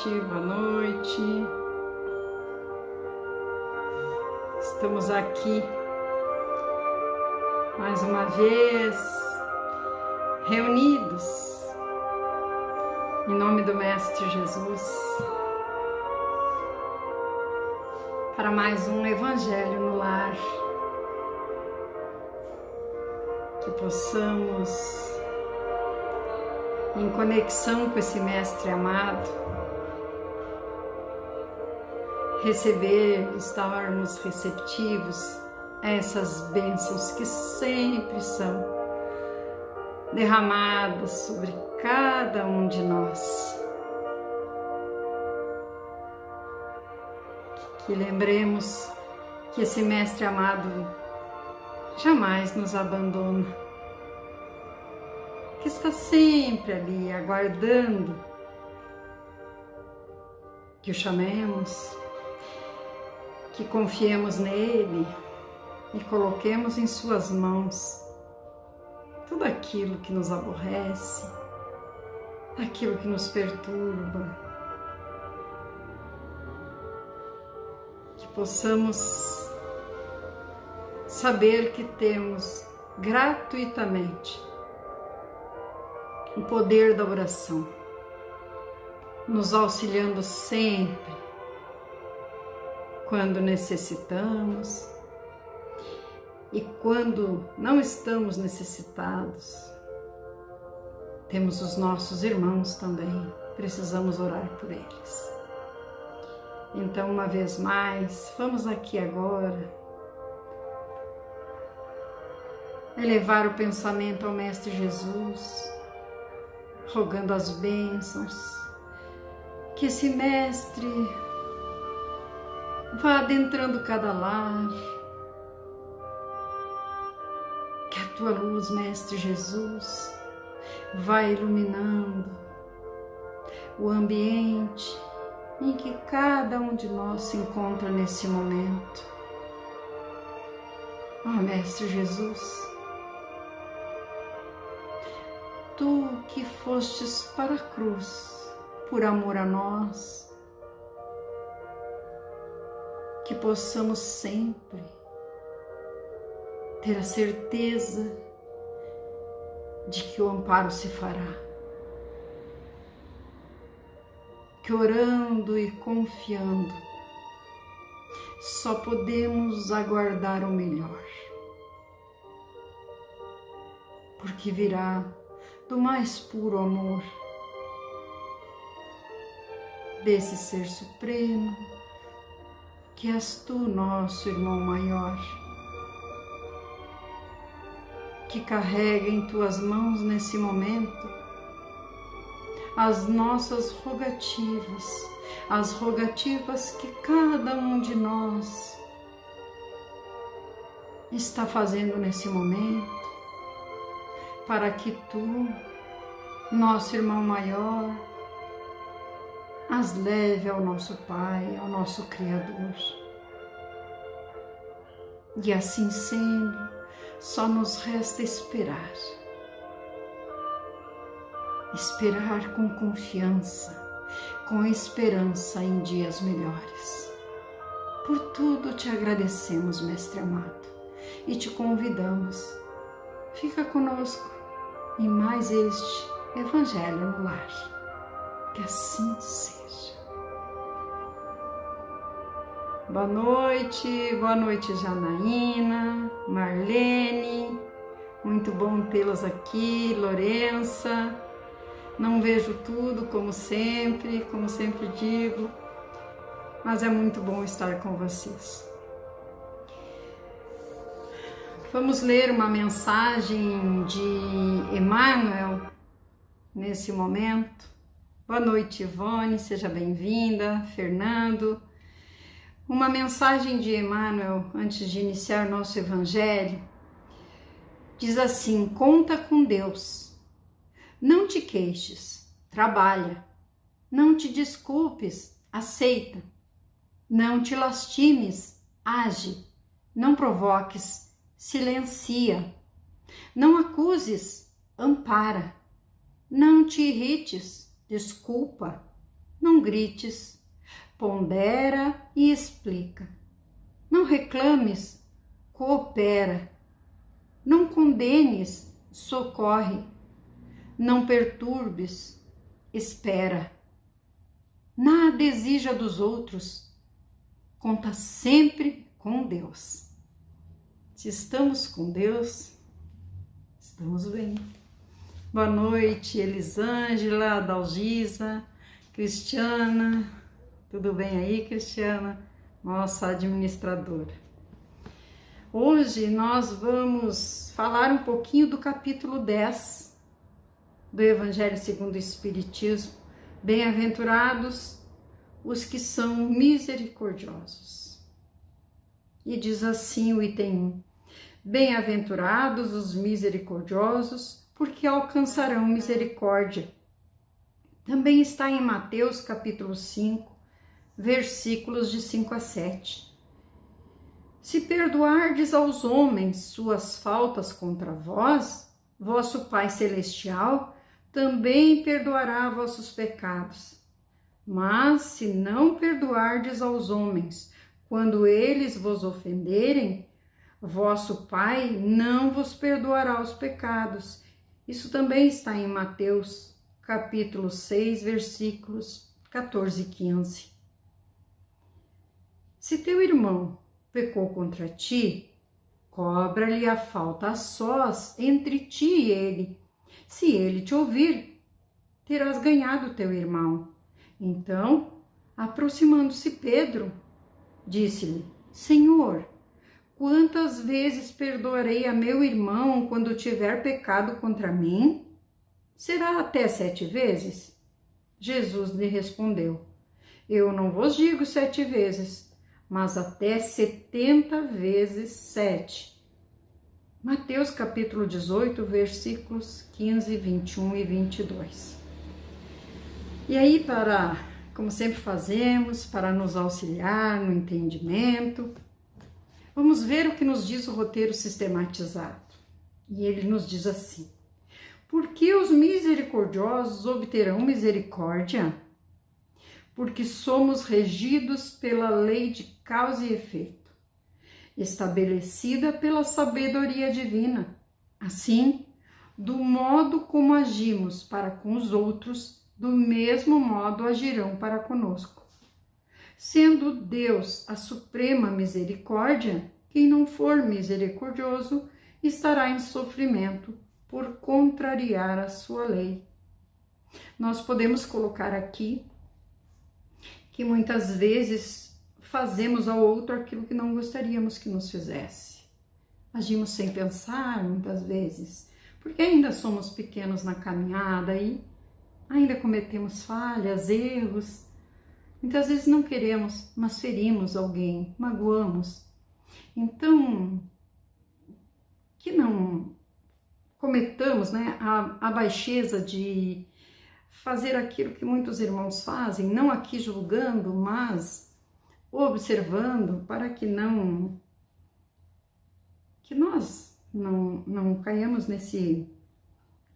noite, boa noite. Estamos aqui mais uma vez reunidos em nome do Mestre Jesus para mais um Evangelho no Lar, que possamos, em conexão com esse Mestre amado, receber, estarmos receptivos a essas bênçãos que sempre são derramadas sobre cada um de nós. Que lembremos que esse Mestre amado jamais nos abandona, que está sempre ali aguardando que o chamemos, que confiemos nele e coloquemos em suas mãos tudo aquilo que nos aborrece, aquilo que nos perturba, que possamos saber que temos gratuitamente o poder da oração, nos auxiliando sempre quando necessitamos e quando não estamos necessitados. Temos os nossos irmãos também, precisamos orar por eles. Então, uma vez mais, vamos aqui agora elevar o pensamento ao Mestre Jesus, rogando as bênçãos, que esse Mestre vá adentrando cada lar, que a tua luz, Mestre Jesus, vá iluminando o ambiente em que cada um de nós se encontra nesse momento. Ó Mestre Jesus, tu que fostes para a cruz por amor a nós, que possamos sempre ter a certeza de que o amparo se fará, que orando e confiando só podemos aguardar o melhor, porque virá do mais puro amor desse Ser Supremo, que és tu, nosso irmão maior, que carrega em tuas mãos nesse momento as nossas rogativas, as rogativas que cada um de nós está fazendo nesse momento, para que tu, nosso irmão maior, as leve ao nosso Pai, ao nosso Criador. E assim sendo, só nos resta esperar. Esperar com confiança, com esperança em dias melhores. Por tudo te agradecemos, Mestre amado, e te convidamos. Fica conosco em mais este Evangelho no Lar. Que assim seja. Boa noite Janaína, Marlene, muito bom tê-las aqui, Lourença. Não vejo tudo como sempre digo, mas é muito bom estar com vocês. Vamos ler uma mensagem de Emmanuel nesse momento. Boa noite, Ivone, seja bem-vinda. Fernando. Uma mensagem de Emmanuel antes de iniciar nosso Evangelho. Diz assim: conta com Deus. Não te queixes, trabalha. Não te desculpes, aceita. Não te lastimes, age. Não provoques, silencia. Não acuses, ampara. Não te irrites, desculpa. Não grites, pondera e explica. Não reclames, coopera. Não condenes, socorre. Não perturbes, espera. Nada exija dos outros. Conta sempre com Deus. Se estamos com Deus, estamos bem. Boa noite, Elisângela, Dalgisa, Cristiana. Tudo bem aí, Cristiana? Nossa administradora. Hoje nós vamos falar um pouquinho do capítulo 10 do Evangelho segundo o Espiritismo. Bem-aventurados os que são misericordiosos. E diz assim o item 1. Bem-aventurados os misericordiosos, porque alcançarão misericórdia. Também está em Mateus capítulo 5, versículos de 5 a 7. Se perdoardes aos homens suas faltas contra vós, vosso Pai Celestial também perdoará vossos pecados. Mas se não perdoardes aos homens, quando eles vos ofenderem, vosso Pai não vos perdoará os pecados. Isso também está em Mateus, capítulo 6, versículos 14 e 15. Se teu irmão pecou contra ti, cobra-lhe a falta a sós entre ti e ele. Se ele te ouvir, terás ganhado teu irmão. Então, aproximando-se Pedro, disse-lhe: Senhor, quantas vezes perdoarei a meu irmão quando tiver pecado contra mim? Será até 7 vezes? Jesus lhe respondeu: Eu não vos digo 7 vezes, mas até 70 vezes 7. Mateus capítulo 18, versículos 15, 21 e 22. E aí, como sempre fazemos, para nos auxiliar no entendimento, vamos ver o que nos diz o roteiro sistematizado. E ele nos diz assim: Porque os misericordiosos obterão misericórdia? Porque somos regidos pela lei de causa e efeito, estabelecida pela sabedoria divina. Assim, do modo como agimos para com os outros, do mesmo modo agirão para conosco. Sendo Deus a suprema misericórdia, quem não for misericordioso estará em sofrimento por contrariar a sua lei. Nós podemos colocar aqui que muitas vezes fazemos ao outro aquilo que não gostaríamos que nos fizesse. Agimos sem pensar muitas vezes, porque ainda somos pequenos na caminhada e ainda cometemos falhas, erros. Muitas vezes não queremos, mas ferimos alguém, magoamos. Então, que não cometamos, a baixeza de fazer aquilo que muitos irmãos fazem, não aqui julgando, mas observando, para que nós não caiamos nesse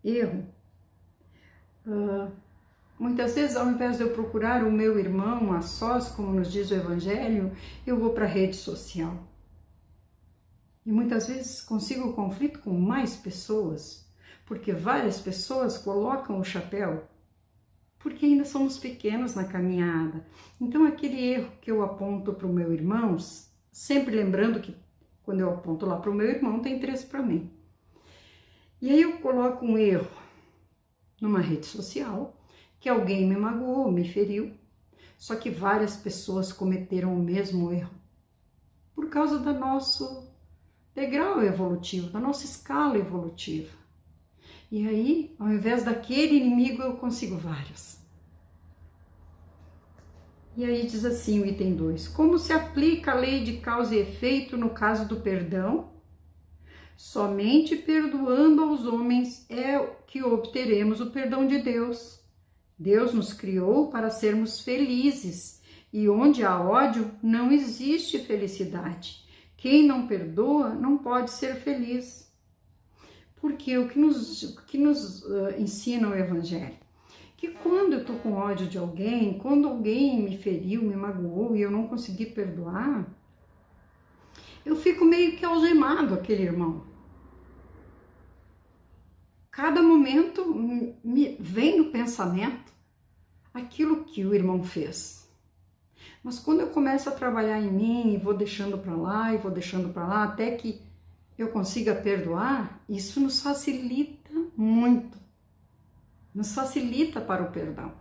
erro. Muitas vezes, ao invés de eu procurar o meu irmão a sós, como nos diz o Evangelho, eu vou para a rede social. E muitas vezes consigo conflito com mais pessoas, porque várias pessoas colocam o chapéu, porque ainda somos pequenos na caminhada. Então, aquele erro que eu aponto para o meu irmão, sempre lembrando que quando eu aponto lá para o meu irmão, tem 3 para mim. E aí eu coloco um erro numa rede social, que alguém me magoou, me feriu, só que várias pessoas cometeram o mesmo erro, por causa do nosso degrau evolutivo, da nossa escala evolutiva. E aí, ao invés daquele inimigo, eu consigo vários. E aí diz assim o item 2, como se aplica a lei de causa e efeito no caso do perdão? Somente perdoando aos homens é que obteremos o perdão de Deus. Deus nos criou para sermos felizes, e onde há ódio não existe felicidade. Quem não perdoa não pode ser feliz. Porque o que nos ensina o Evangelho? Porque quando eu tô com ódio de alguém, quando alguém me feriu, me magoou e eu não consegui perdoar, eu fico meio que algemado aquele irmão. Cada momento me vem no pensamento aquilo que o irmão fez. Mas quando eu começo a trabalhar em mim e vou deixando para lá e vou deixando para lá até que eu consiga perdoar, isso nos facilita muito. Nos facilita para o perdão.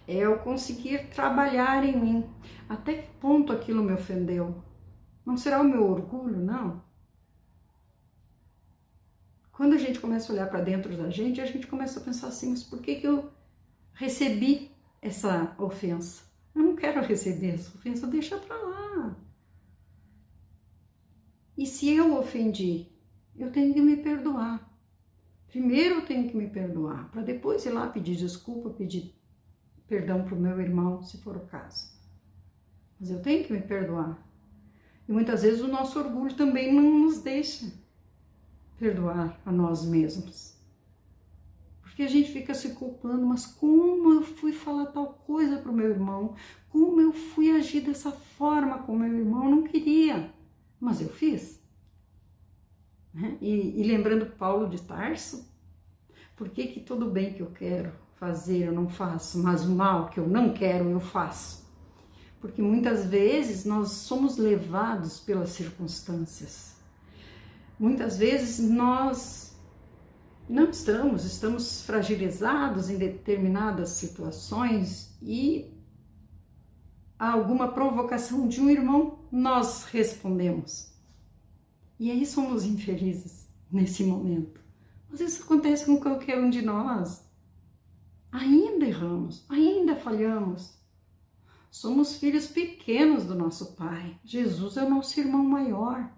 É eu conseguir trabalhar em mim. Até que ponto aquilo me ofendeu? Não será o meu orgulho, não? Quando a gente começa a olhar para dentro da gente, a gente começa a pensar assim, mas por que eu recebi essa ofensa? Eu não quero receber essa ofensa, deixa para lá. E se eu ofendi, eu tenho que me perdoar. Primeiro eu tenho que me perdoar, para depois ir lá pedir desculpa, pedir perdão para o meu irmão, se for o caso. Mas eu tenho que me perdoar. E muitas vezes o nosso orgulho também não nos deixa perdoar a nós mesmos. Porque a gente fica se culpando, mas como eu fui falar tal coisa para o meu irmão? Como eu fui agir dessa forma com o meu irmão? Eu não queria, mas eu fiz. E lembrando Paulo de Tarso, por que tudo bem que eu quero fazer eu não faço, mas o mal que eu não quero eu faço? Porque muitas vezes nós somos levados pelas circunstâncias. Muitas vezes nós não estamos fragilizados em determinadas situações e a alguma provocação de um irmão nós respondemos. E aí somos infelizes nesse momento. Mas isso acontece com qualquer um de nós. Ainda erramos, ainda falhamos. Somos filhos pequenos do nosso Pai. Jesus é o nosso irmão maior.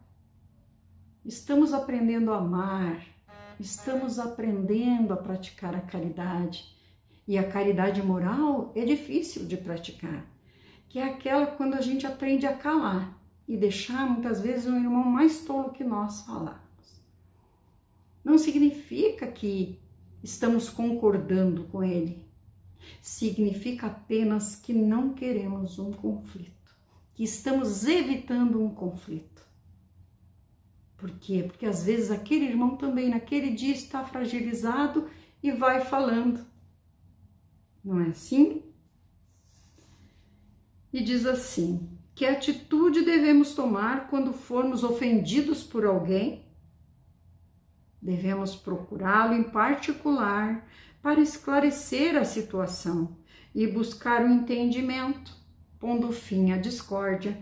Estamos aprendendo a amar, estamos aprendendo a praticar a caridade. E a caridade moral é difícil de praticar, que é aquela quando a gente aprende a calar e deixar muitas vezes um irmão mais tolo que nós falarmos. Não significa que estamos concordando com ele. Significa apenas que não queremos um conflito, que estamos evitando um conflito. Por quê? Porque às vezes aquele irmão também naquele dia está fragilizado e vai falando. Não é assim? E diz assim: que atitude devemos tomar quando formos ofendidos por alguém? Devemos procurá-lo em particular para esclarecer a situação e buscar o entendimento, pondo fim à discórdia.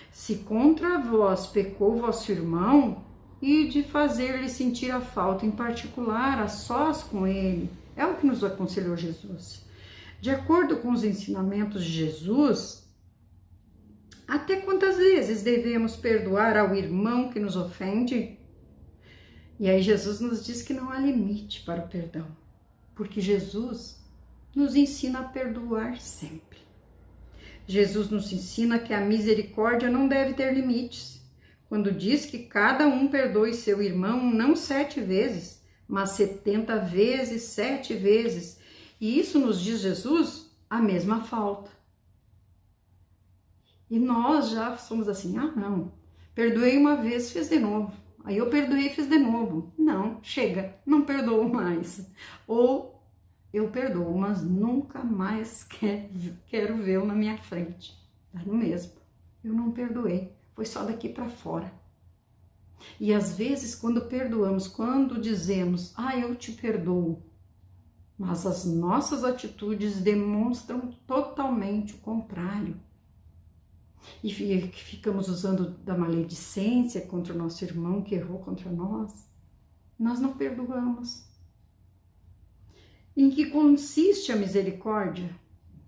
Se contra vós pecou vosso irmão, ide fazer-lhe sentir a falta em particular, a sós com ele. É o que nos aconselhou Jesus. De acordo com os ensinamentos de Jesus, até quantas vezes devemos perdoar ao irmão que nos ofende? E aí Jesus nos diz que não há limite para o perdão, porque Jesus nos ensina a perdoar sempre. Jesus nos ensina que a misericórdia não deve ter limites, quando diz que cada um perdoe seu irmão não 7 vezes, mas 70 vezes, 7 vezes. E isso nos diz Jesus a mesma falta. E nós já somos assim, não, perdoei uma vez, fiz de novo. Aí eu perdoei e fiz de novo. Não, chega, não perdoo mais. Ou eu perdoo, mas nunca mais quero vê-lo na minha frente. É no mesmo, eu não perdoei, foi só daqui para fora. E às vezes quando perdoamos, quando dizemos, eu te perdoo, mas as nossas atitudes demonstram totalmente o contrário. E ficamos usando da maledicência contra o nosso irmão que errou contra nós. Nós não perdoamos. Em que consiste a misericórdia?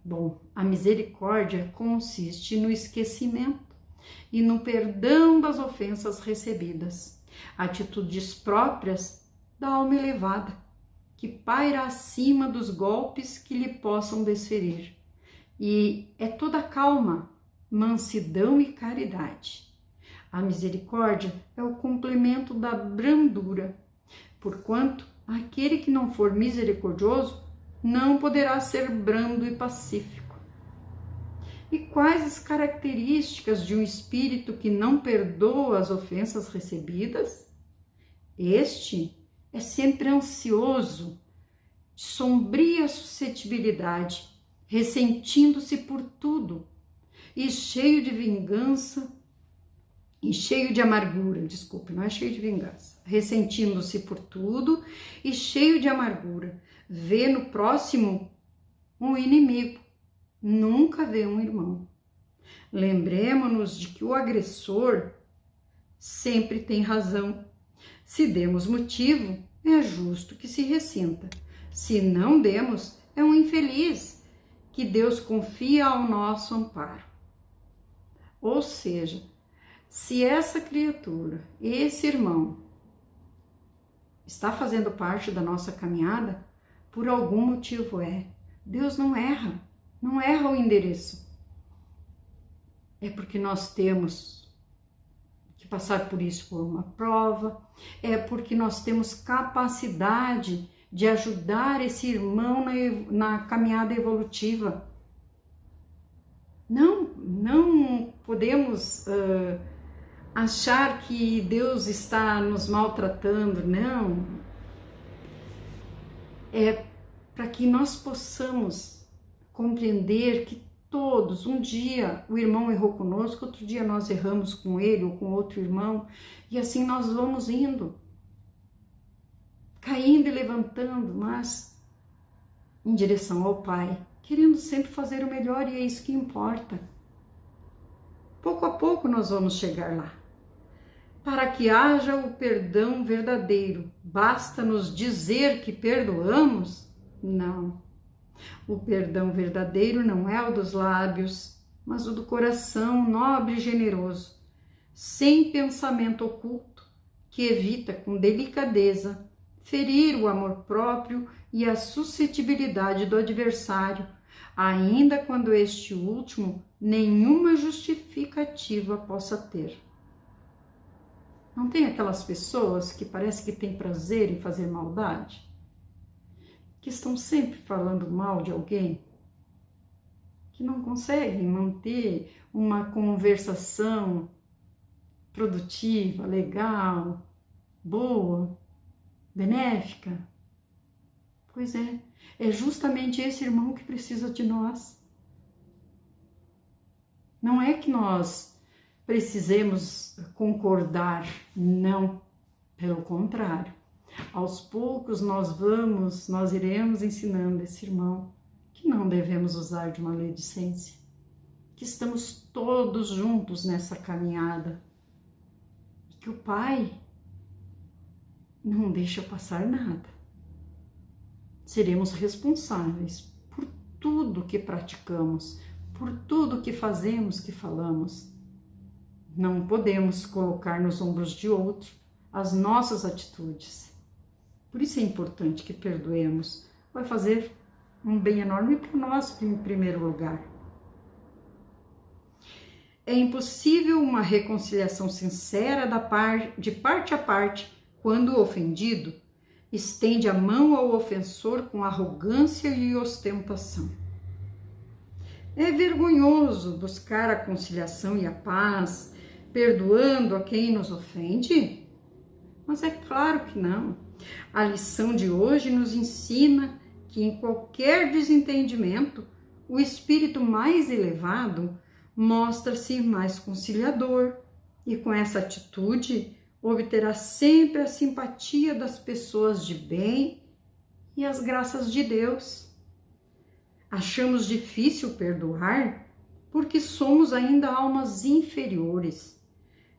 Bom, a misericórdia consiste no esquecimento e no perdão das ofensas recebidas, atitudes próprias da alma elevada, que paira acima dos golpes que lhe possam desferir. E é toda calma, mansidão e caridade. A misericórdia é o complemento da brandura, porquanto aquele que não for misericordioso não poderá ser brando e pacífico. E quais as características de um espírito que não perdoa as ofensas recebidas? Este é sempre ansioso, de sombria suscetibilidade, ressentindo-se por tudo, e cheio de vingança, e cheio de amargura, desculpe, não é cheio de vingança, ressentindo-se por tudo e cheio de amargura, vê no próximo um inimigo, nunca vê um irmão. Lembremos-nos de que o agressor sempre tem razão. Se demos motivo, é justo que se ressinta. Se não demos, é um infeliz que Deus confia ao nosso amparo. Ou seja, se essa criatura, esse irmão, está fazendo parte da nossa caminhada, por algum motivo Deus não erra o endereço. É porque nós temos que passar por isso por uma prova, é porque nós temos capacidade de ajudar esse irmão na caminhada evolutiva. Não podemos achar que Deus está nos maltratando, não. É para que nós possamos compreender que todos, um dia o irmão errou conosco, outro dia nós erramos com ele ou com outro irmão, e assim nós vamos indo, caindo e levantando, mas em direção ao Pai, querendo sempre fazer o melhor, e é isso que importa. Pouco a pouco nós vamos chegar lá. Para que haja o perdão verdadeiro, basta nos dizer que perdoamos? Não. O perdão verdadeiro não é o dos lábios, mas o do coração nobre e generoso, sem pensamento oculto, que evita com delicadeza ferir o amor próprio e a suscetibilidade do adversário, ainda quando este último nenhuma justificativa possa ter. Não tem aquelas pessoas que parece que têm prazer em fazer maldade? Que estão sempre falando mal de alguém? Que não conseguem manter uma conversação produtiva, legal, boa, benéfica? Pois é justamente esse irmão que precisa de nós. Não é que nós precisemos concordar, não, pelo contrário. Aos poucos nós iremos ensinando esse irmão que não devemos usar de maledicência, que estamos todos juntos nessa caminhada e que o Pai não deixa passar nada. Seremos responsáveis por tudo que praticamos, por tudo que fazemos, que falamos. Não podemos colocar nos ombros de outro as nossas atitudes. Por isso é importante que perdoemos. Vai fazer um bem enorme para nós, em primeiro lugar. É impossível uma reconciliação sincera de parte a parte quando o ofendido estende a mão ao ofensor com arrogância e ostentação. É vergonhoso buscar a conciliação e a paz, perdoando a quem nos ofende? Mas é claro que não. A lição de hoje nos ensina que em qualquer desentendimento, o espírito mais elevado mostra-se mais conciliador e com essa atitude obterá sempre a simpatia das pessoas de bem e as graças de Deus. Achamos difícil perdoar porque somos ainda almas inferiores,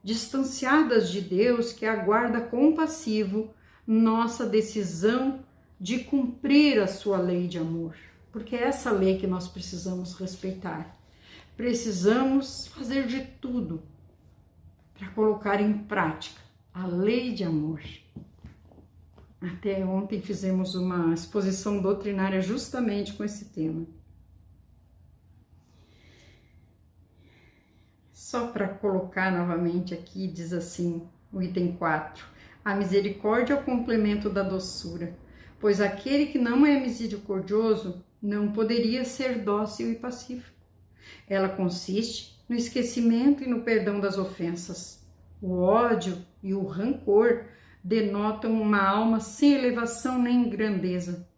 distanciadas de Deus, que aguarda compassivo nossa decisão de cumprir a sua lei de amor, porque é essa lei que nós precisamos respeitar. Precisamos fazer de tudo para colocar em prática a lei de amor. Até ontem fizemos uma exposição doutrinária justamente com esse tema. Só para colocar novamente aqui, diz assim, o item 4. A misericórdia é o complemento da doçura. pois aquele que não é misericordioso não poderia ser dócil e pacífico. Ela consiste no esquecimento e no perdão das ofensas. O ódio e o rancor denotam uma alma sem elevação nem grandeza.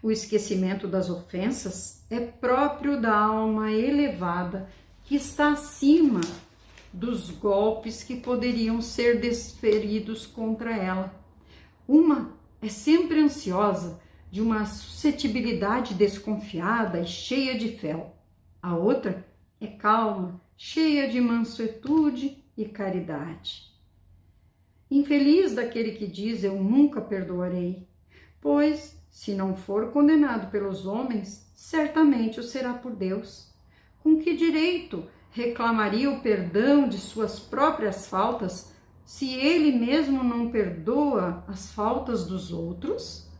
O esquecimento das ofensas é próprio da alma elevada que está acima dos golpes que poderiam ser desferidos contra ela. Uma é sempre ansiosa, de uma suscetibilidade desconfiada e cheia de fel. A outra é calma, cheia de mansuetude e caridade. Infeliz daquele que diz: eu nunca perdoarei, pois, se não for condenado pelos homens, certamente o será por Deus. Com que direito reclamaria o perdão de suas próprias faltas, se ele mesmo não perdoa as faltas dos outros?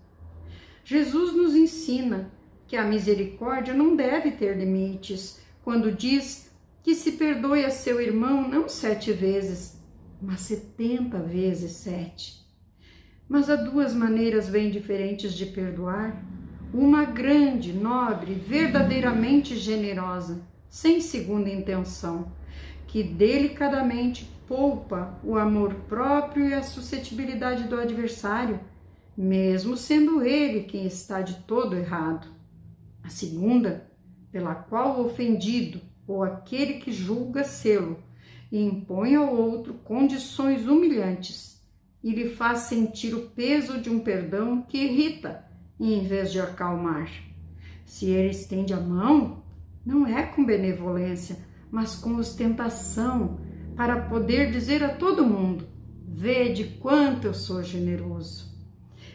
Jesus nos ensina que a misericórdia não deve ter limites, quando diz que se perdoe a seu irmão não 7 vezes, mas 70 vezes 7. Mas há 2 maneiras bem diferentes de perdoar. Uma grande, nobre, verdadeiramente generosa, sem segunda intenção, que delicadamente poupa o amor próprio e a suscetibilidade do adversário, mesmo sendo ele quem está de todo errado. A segunda, pela qual o ofendido ou aquele que julga sê-lo impõe ao outro condições humilhantes e lhe faz sentir o peso de um perdão que irrita em vez de acalmar. Se ele estende a mão, não é com benevolência, mas com ostentação, para poder dizer a todo mundo: vede quanto eu sou generoso.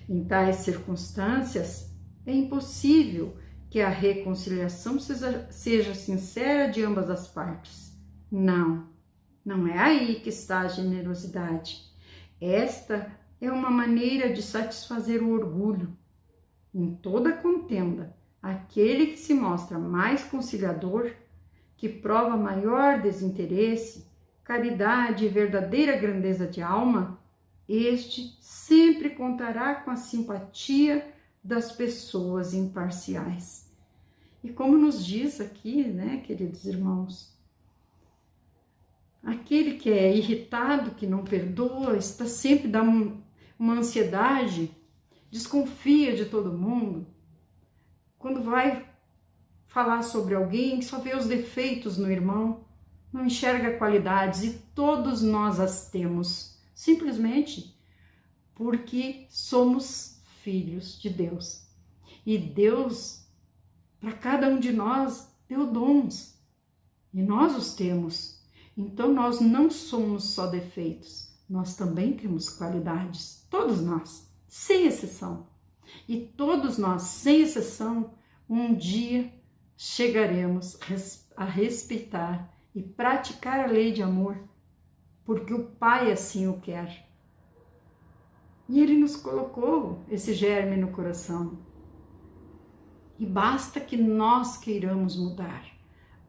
Em tais circunstâncias, é impossível que a reconciliação seja sincera de ambas as partes. Não é aí que está a generosidade. Esta é uma maneira de satisfazer o orgulho. Em toda contenda, aquele que se mostra mais conciliador, que prova maior desinteresse, caridade e verdadeira grandeza de alma, este sempre contará com a simpatia das pessoas imparciais. E como nos diz aqui, queridos irmãos, aquele que é irritado, que não perdoa, está sempre dando uma ansiedade, desconfia de todo mundo. Quando vai falar sobre alguém, só vê os defeitos no irmão, não enxerga qualidades, e todos nós as temos, simplesmente porque somos filhos de Deus. E Deus, para cada um de nós, deu dons, e nós os temos. Então nós não somos só defeitos, nós também temos qualidades, todos nós, sem exceção. E todos nós, sem exceção, um dia chegaremos a respeitar e praticar a lei de amor, porque o Pai assim o quer. E Ele nos colocou esse germe no coração. E basta que nós queiramos mudar,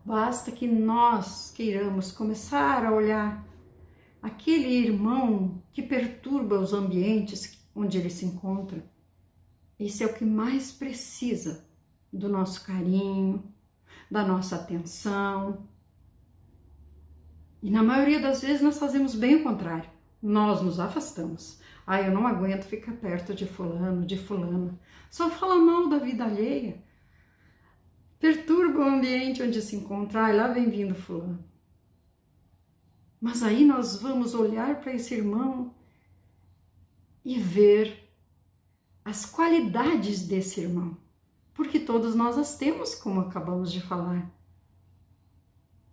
basta que nós queiramos começar a olhar aquele irmão que perturba os ambientes onde ele se encontra. Esse é o que mais precisa do nosso carinho, da nossa atenção. E na maioria das vezes nós fazemos bem o contrário. Nós nos afastamos. Eu não aguento ficar perto de fulano, de fulana. Só fala mal da vida alheia. Perturba o ambiente onde se encontra. Lá vem vindo fulano. Mas aí nós vamos olhar para esse irmão e ver as qualidades desse irmão. Porque todos nós as temos, como acabamos de falar.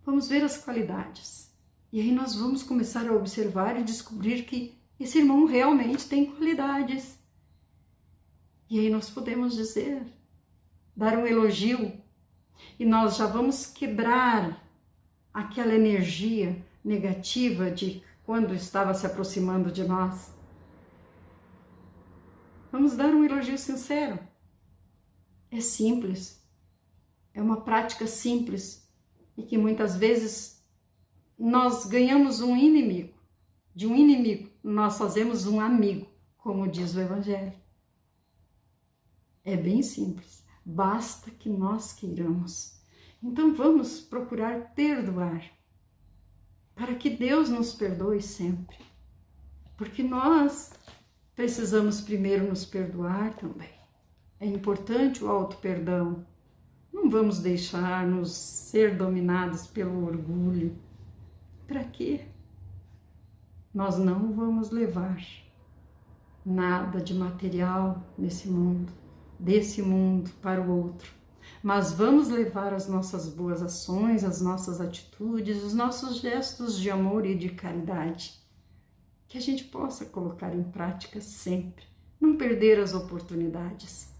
Vamos ver as qualidades. E aí nós vamos começar a observar e descobrir que esse irmão realmente tem qualidades. E aí nós podemos dizer, dar um elogio, e nós já vamos quebrar aquela energia negativa de quando estava se aproximando de nós. Vamos dar um elogio sincero. É simples, é uma prática simples e que muitas vezes nós ganhamos um inimigo. De um inimigo nós fazemos um amigo, como diz o Evangelho. É bem simples, basta que nós queiramos. Então vamos procurar perdoar, para que Deus nos perdoe sempre. Porque nós precisamos primeiro nos perdoar também. É importante o auto-perdão. Não vamos deixar-nos ser dominados pelo orgulho. Para quê? Nós não vamos levar nada de material nesse mundo, desse mundo para o outro. Mas vamos levar as nossas boas ações, as nossas atitudes, os nossos gestos de amor e de caridade, que a gente possa colocar em prática sempre, não perder as oportunidades.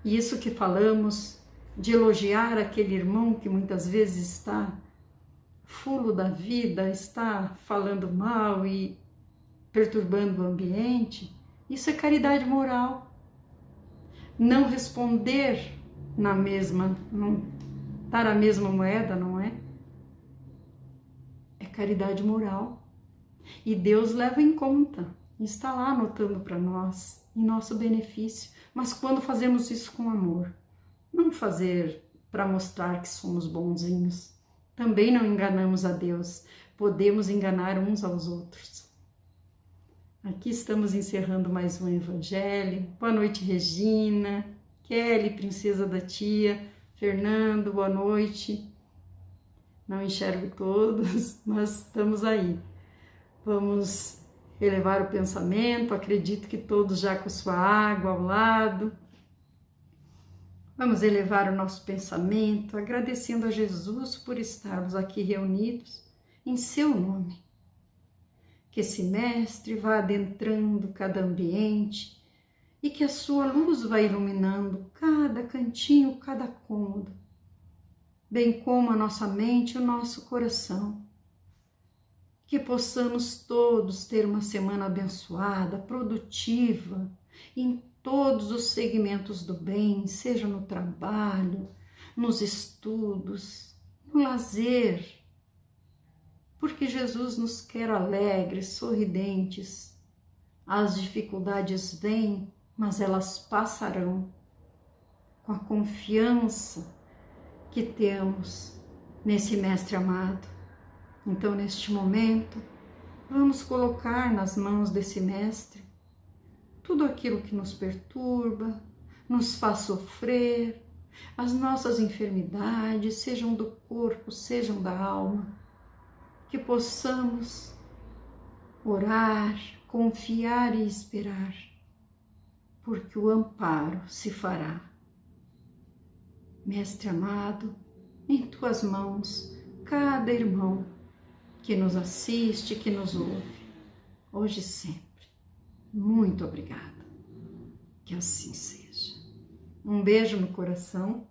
E isso que falamos de elogiar aquele irmão que muitas vezes está fulo da vida, está falando mal e perturbando o ambiente, isso é caridade moral. Não responder na mesma, não dar a mesma moeda, não é? É caridade moral. E Deus leva em conta, está lá anotando para nós, em nosso benefício. Mas quando fazemos isso com amor, não fazer para mostrar que somos bonzinhos, também não enganamos a Deus, podemos enganar uns aos outros. Aqui estamos encerrando mais um Evangelho. Boa noite, Regina, Kelly, princesa da tia, Fernando, boa noite. Não enxergo todos, mas estamos aí. Vamos elevar o pensamento, acredito que todos já com sua água ao lado. Vamos elevar o nosso pensamento, agradecendo a Jesus por estarmos aqui reunidos em seu nome. Que esse mestre vá adentrando cada ambiente e que a sua luz vá iluminando cada cantinho, cada cômodo, bem como a nossa mente e o nosso coração. Que possamos todos ter uma semana abençoada, produtiva, em todos os segmentos do bem, seja no trabalho, nos estudos, no lazer, porque Jesus nos quer alegres, sorridentes. As dificuldades vêm, mas elas passarão com a confiança que temos nesse Mestre amado. Então, neste momento, vamos colocar nas mãos desse Mestre tudo aquilo que nos perturba, nos faz sofrer, as nossas enfermidades, sejam do corpo, sejam da alma, que possamos orar, confiar e esperar, porque o amparo se fará. Mestre amado, em tuas mãos, cada irmão que nos assiste, que nos ouve, hoje e sempre. Muito obrigada. Que assim seja. Um beijo no coração.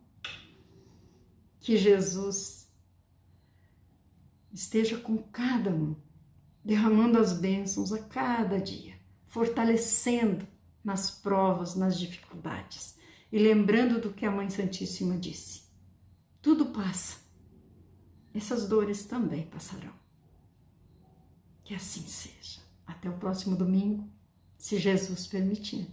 Que Jesus esteja com cada um, derramando as bênçãos a cada dia, fortalecendo nas provas, nas dificuldades e lembrando do que a Mãe Santíssima disse. Tudo passa. Essas dores também passarão. Que assim seja. Até o próximo domingo, se Jesus permitir.